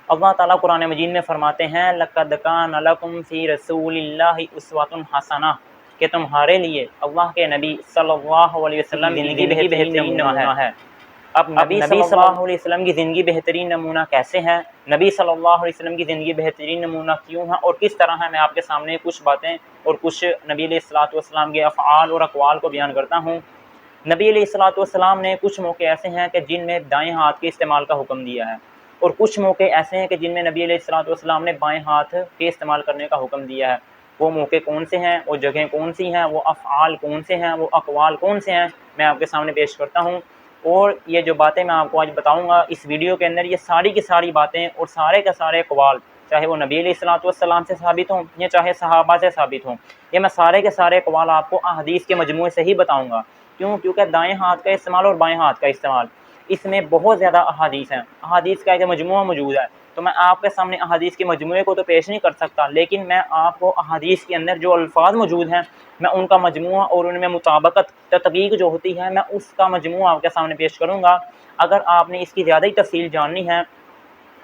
اللہ تعالیٰ قرآن مجید میں فرماتے ہیں لقد کان لکم فی رسول اللہ اسوۃ حسنہ، کہ تمہارے لیے اللہ کے نبی صلی اللہ علیہ وسلم کی زندگی بہترین نمونہ ہے۔ اب نبی صلی اللہ علیہ وسلم کی زندگی بہترین نمونہ کیسے ہیں، نبی صلی اللہ علیہ وسلم کی زندگی بہترین نمونہ کیوں ہے اور کس طرح ہے، میں آپ کے سامنے کچھ باتیں اور کچھ نبی علیہ الصلوۃ والسلام کے افعال اور اقوال کو بیان کرتا ہوں۔ نبی علیہ الصلوۃ والسلام نے کچھ موقع ایسے ہیں کہ جن میں دائیں ہاتھ کے استعمال کا حکم دیا ہے، اور کچھ موقع ایسے ہیں کہ جن میں نبی علیہ الصلوۃ والسلام نے بائیں ہاتھ کے استعمال کرنے کا حکم دیا ہے۔ وہ موقع کون سے ہیں، وہ جگہیں کون سی ہیں، وہ افعال کون سے ہیں، وہ اقوال کون سے ہیں، میں آپ کے سامنے پیش کرتا ہوں۔ اور یہ جو باتیں میں آپ کو آج بتاؤں گا اس ویڈیو کے اندر، یہ ساری کی ساری باتیں اور سارے کے سارے اقوال، چاہے وہ نبی علیہ الصلوۃ والسلام سے ثابت ہوں یا چاہے صحابہ سے ثابت ہوں، یہ میں سارے کے سارے اقوال آپ کو احادیث کے مجموعے سے ہی بتاؤں گا۔ کیونکہ دائیں ہاتھ کا استعمال اور بائیں ہاتھ کا استعمال، اس میں بہت زیادہ احادیث ہیں، احادیث کا ایک مجموعہ موجود ہے، تو میں آپ کے سامنے احادیث کے مجموعے کو تو پیش نہیں کر سکتا، لیکن میں آپ کو احادیث کے اندر جو الفاظ موجود ہیں میں ان کا مجموعہ اور ان میں مطابقت تطبیق جو ہوتی ہے میں اس کا مجموعہ آپ کے سامنے پیش کروں گا۔ اگر آپ نے اس کی زیادہ ہی تفصیل جاننی ہے،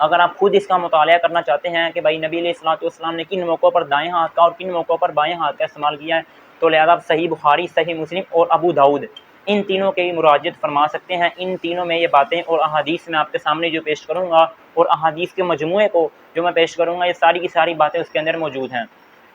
اگر آپ خود اس کا مطالعہ کرنا چاہتے ہیں کہ بھائی نبی علیہ الصلوۃ والسلام نے کن موقعوں پر دائیں ہاتھ کا اور کن موقعوں پر بائیں ہاتھ کا استعمال کیا ہے، تو لہذا آپ صحیح بخاری، صحیح مسلم اور ابو داؤد ان تینوں کی مراجعت فرما سکتے ہیں۔ ان تینوں میں یہ باتیں اور احادیث میں آپ کے سامنے جو پیش کروں گا اور احادیث کے مجموعے کو جو میں پیش کروں گا، یہ ساری کی ساری باتیں اس کے اندر موجود ہیں۔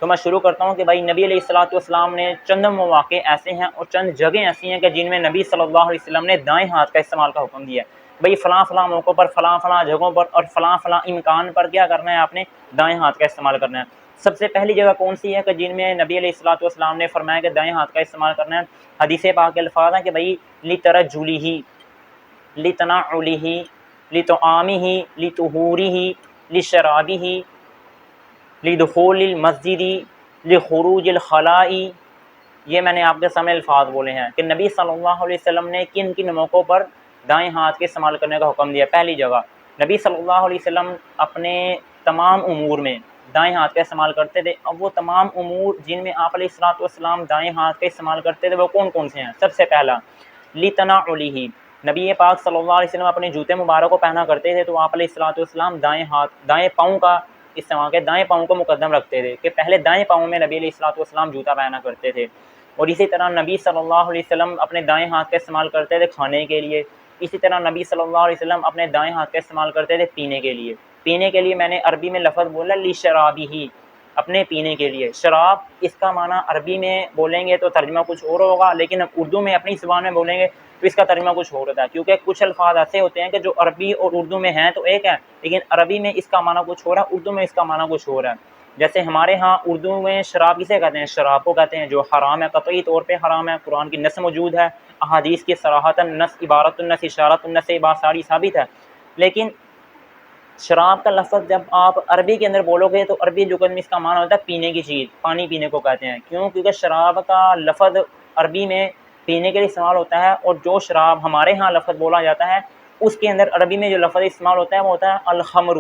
تو میں شروع کرتا ہوں کہ بھائی نبی علیہ الصلوۃ والسلام نے چند مواقع ایسے ہیں اور چند جگہیں ایسی ہیں کہ جن میں نبی صلی اللہ علیہ وسلم نے دائیں ہاتھ کا استعمال کا حکم دیا ہے، بھئی فلاں فلاں موقعوں پر، فلاں فلاں جگہوں پر اور فلاں فلاں امکان پر کیا کرنا ہے، آپ نے دائیں ہاتھ کا استعمال کرنا ہے۔ سب سے پہلی جگہ کون سی ہے کہ جن میں نبی علیہ الصلوۃ والسلام نے فرمایا کہ دائیں ہاتھ کا استعمال کرنا ہے؟ حدیث پاک کے الفاظ ہیں کہ بھئی لترجلہ، لتنعلہ، لطعامہ، لطہورہ، لشرابہ، لدخول المسجد، لخروج الخلاء۔ یہ میں نے آپ کے سامنے الفاظ بولے ہیں کہ نبی صلی اللہ علیہ وسلم نے کن کن موقعوں پر دائیں ہاتھ کے استعمال کرنے کا حکم دیا۔ پہلی جگہ نبی صلی اللہ علیہ وسلم اپنے تمام امور میں دائیں ہاتھ کا استعمال کرتے تھے۔ اب وہ تمام امور جن میں آپ علیہ الصلوۃ والسلام دائیں ہاتھ کا استعمال کرتے تھے وہ کون کون سے ہیں؟ سب سے پہلا لتنعلہ، نبی پاک صلی اللہ علیہ وسلم اپنے جوتے مبارک کو پہنا کرتے تھے تو آپ علیہ الصلوۃ والسلام دائیں پاؤں کا استعمال کے دائیں پاؤں کو مقدم رکھتے تھے کہ پہلے دائیں پاؤں میں نبی علیہ الصلوۃ والسلام جوتا پہنا کرتے تھے۔ اور اسی طرح نبی صلی اللہ علیہ وسلم اپنے دائیں ہاتھ کا استعمال کرتے تھے کھانے کے لیے۔ اسی طرح نبی صلی اللہ علیہ وسلم اپنے دائیں ہاتھ کا استعمال کرتے تھے پینے کے لیے۔ پینے کے لیے میں نے عربی میں لفظ بولا لشرابہ، اپنے پینے کے لیے۔ شراب اس کا معنی عربی میں بولیں گے تو ترجمہ کچھ اور ہوگا، لیکن اردو میں اپنی زبان میں بولیں گے تو اس کا ترجمہ کچھ اور ہوتا ہے، کیونکہ کچھ الفاظ ایسے ہوتے ہیں کہ جو عربی اور اردو میں ہیں تو ایک ہے، لیکن عربی میں اس کا معنی کچھ اور ہے، اردو میں اس کا معنی کچھ اور ہے۔ جیسے ہمارے ہاں اردو میں شراب کسے کہتے ہیں؟ شراب کو کہتے ہیں، جو حرام ہے، قطعی طور پہ حرام ہے، قرآن کی نص موجود ہے، احادیث کی صراحتاً نص، عبارت النص، اشارت النص، بات ساری ثابت ہے۔ لیکن شراب کا لفظ جب آپ عربی کے اندر بولو گے تو عربی لغت میں اس کا معنی ہوتا ہے پینے کی چیز، پانی پینے کو کہتے ہیں۔ کیوں؟ کیونکہ شراب کا لفظ عربی میں پینے کے لیے استعمال ہوتا ہے، اور جو شراب ہمارے ہاں لفظ بولا جاتا ہے اس کے اندر عربی میں جو لفظ استعمال ہوتا ہے وہ ہوتا ہے الخمر۔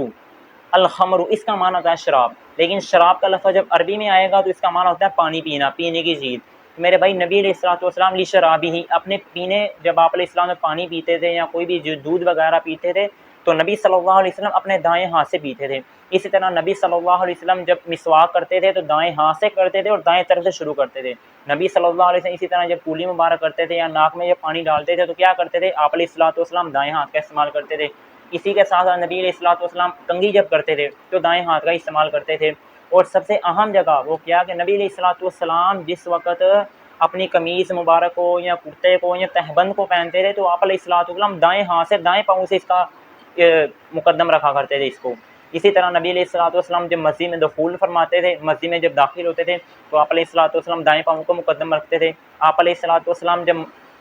الخمر اس کا معنی ہوتا ہے شراب، لیکن شراب کا لفظ جب عربی میں آئے گا تو اس کا معنی ہوتا ہے پانی پینا، پینے کی چیز۔ میرے بھائی نبی علیہ الصلوۃ والسلام لشرابہ، اپنے پینے، جب آپ علیہ السلام پانی پیتے تھے یا کوئی بھی جو دودھ وغیرہ پیتے تھے تو نبی صلی اللہ علیہ وسلم اپنے دائیں ہاتھ سے پیتے تھے۔ اسی طرح نبی صلی اللہ علیہ وسلم جب مسواک کرتے تھے تو دائیں ہاتھ سے کرتے تھے اور دائیں طرف سے شروع کرتے تھے۔ نبی صلی اللہ علیہ وسلم اسی طرح جب کولی مبارک کرتے تھے یا ناک میں جب پانی ڈالتے تھے تو کیا کرتے تھے؟ آپ علیہ الصلوۃ والسلام دائیں ہاتھ کا استعمال کرتے تھے۔ اسی کے ساتھ ساتھ نبی علیہ الصلوۃ والسلام کنگھی جب کرتے تھے تو دائیں ہاتھ کا استعمال کرتے تھے۔ اور سب سے اہم جگہ وہ کیا کہ نبی علیہ الصلوۃ والسلام جس وقت اپنی قمیص مبارک کو یا کرتے کو یا تہبند کو پہنتے تھے تو آپ علیہ الصلوۃ والسلام دائیں ہاتھ سے، دائیں پاؤں سے اس کا مقدم رکھا کرتے تھے اس کو۔ اسی طرح نبی علیہ الصلوۃ والسلام جب مسجد میں دخول فرماتے تھے، مسجد میں جب داخل ہوتے تھے تو آپ علیہ الصلوۃ والسلام دائیں پاؤں کو مقدم رکھتے تھے۔ آپ علیہ الصلوۃ والسلام جب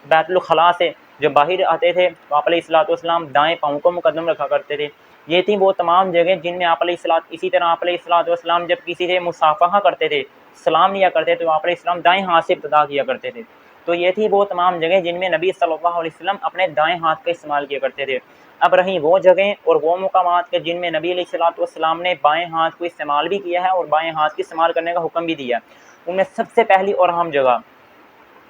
بیت الخلاء سے جب باہر آتے تھے تو آپ علیہ الصلوۃ والسلام دائیں پاؤں کو مقدم رکھا کرتے تھے۔ یہ تھیں وہ تمام جگہیں جن میں آپ علیہ الصلوۃ، اسی طرح آپ علیہ الصلوۃ والسلام جب کسی سے مصافحہ کرتے تھے، سلام لیا کرتے تھے تو آپ علیہ السلام دائیں ہاتھ سے ابتدا کیا کرتے تھے۔ تو یہ تھی وہ تمام جگہیں جن میں نبی صلی اللہ علیہ وسلم اپنے دائیں ہاتھ کا استعمال کیا کرتے تھے۔ اب رہیں وہ جگہیں اور وہ مقامات کہ جن میں نبی علیہ الصلوۃ والسلام نے بائیں ہاتھ کو استعمال بھی کیا ہے اور بائیں ہاتھ کے استعمال کرنے کا حکم بھی دیا ہے۔ ان میں سب سے پہلی اور اہم جگہ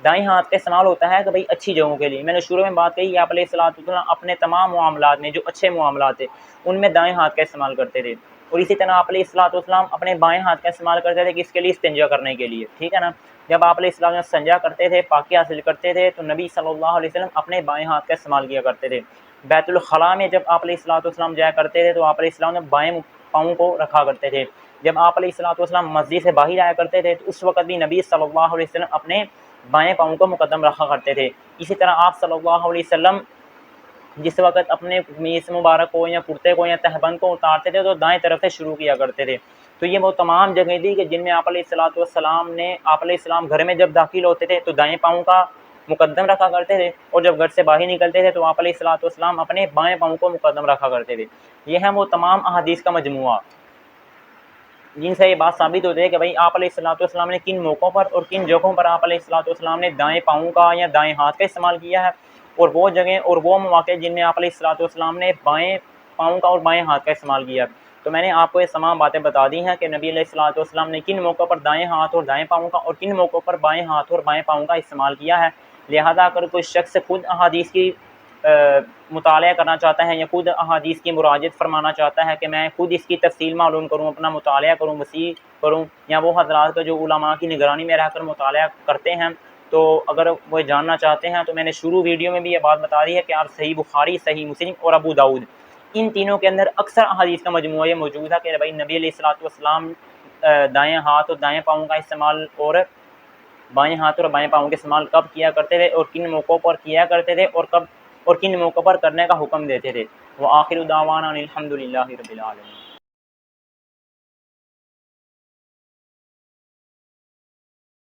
دائیں ہاتھ کا استعمال ہوتا ہے کہ بھئی اچھی جگہوں کے لیے. میں نے شروع میں بات کہی کہ آپ علیہ الصلوۃ والسلام اپنے تمام معاملات میں جو اچھے معاملات تھے ان میں دائیں ہاتھ کا استعمال کرتے تھے. اور اسی طرح آپ علیہ الصلوۃ والسلام اپنے بائیں ہاتھ کا استعمال کرتے تھے کس کے لیے؟ استنجا کرنے کے لیے. ٹھیک ہے نا. جب آپ علیہ السلام استنجا کرتے تھے، پاکی حاصل کرتے تھے، تو نبی صلی اللہ علیہ وسلم اپنے بائیں ہاتھ کا استعمال کیا کرتے تھے. بیت الخلاء میں جب آپ علیہ الصلوۃ والسلام جایا کرتے تھے تو آپ علیہ السلام نے بائیں پاؤں کو رکھا کرتے تھے. جب آپ علیہ الصلوۃ والسلام مسجد سے باہر آیا کرتے تھے تو اس وقت بھی نبی صلی اللہ علیہ وسلم اپنے بائیں پاؤں کو مقدم رکھا کرتے تھے. اسی طرح آپ صلی اللہ علیہ وسلم جس وقت اپنے قمیص مبارک کو یا کرتے کو یا تہبند کو اتارتے تھے تو دائیں طرف سے شروع کیا کرتے تھے. تو یہ وہ تمام جگہیں تھی کہ جن میں آپ علیہ الصلوۃ والسلام نے آپ علیہ السلام گھر میں جب داخل ہوتے تھے تو دائیں پاؤں کا مقدم رکھا کرتے تھے، اور جب گھر سے باہر نکلتے تھے تو آپ علیہ الصلوۃ والسلام اپنے بائیں پاؤں کو مقدم رکھا کرتے تھے. یہ ہیں وہ تمام احادیث کا مجموعہ جن سے یہ بات ثابت ہوتی ہے کہ بھئی آپ علیہ الصلوۃ والسلام نے کن موقعوں پر اور کن جگہوں پر آپ علیہ الصلوۃ والسلام نے دائیں پاؤں کا یا دائیں ہاتھ کا استعمال کیا ہے، اور وہ جگہیں اور وہ مواقع جن میں آپ علیہ الصلوۃ والسلام نے بائیں پاؤں کا اور بائیں ہاتھ کا استعمال کیا. تو میں نے آپ کو یہ تمام باتیں بتا دی ہیں کہ نبی علیہ الصلوۃ والسلام نے کن موقعوں پر دائیں ہاتھ اور دائیں پاؤں کا اور کن موقعوں پر بائیں ہاتھ اور بائیں پاؤں کا استعمال کیا ہے. لہذا اگر کوئی شخص خود احادیث کی مطالعہ کرنا چاہتا ہے یا خود احادیث کی مراجعت فرمانا چاہتا ہے کہ میں خود اس کی تفصیل معلوم کروں، اپنا مطالعہ کروں، وسیع کروں، یا وہ حضرات کا جو علماء کی نگرانی میں رہ کر مطالعہ کرتے ہیں، تو اگر وہ جاننا چاہتے ہیں تو میں نے شروع ویڈیو میں بھی یہ بات بتا دی ہے کہ آپ صحیح بخاری، صحیح مسلم اور ابو داؤد ان تینوں کے اندر اکثر احادیث کا مجموعہ یہ موجود ہے کہ بھائی نبی علیہ الصلوۃ والسلام دائیں ہاتھ اور دائیں پاؤں کا استعمال اور بائیں ہاتھ اور بائیں پاؤں کے استعمال کب کیا کرتے تھے اور کن موقعوں پر کیا کرتے تھے اور کب اور کن موقعوں پر کرنے کا حکم دیتے تھے. وآخر دعوانا الحمد للہ رب العالمین.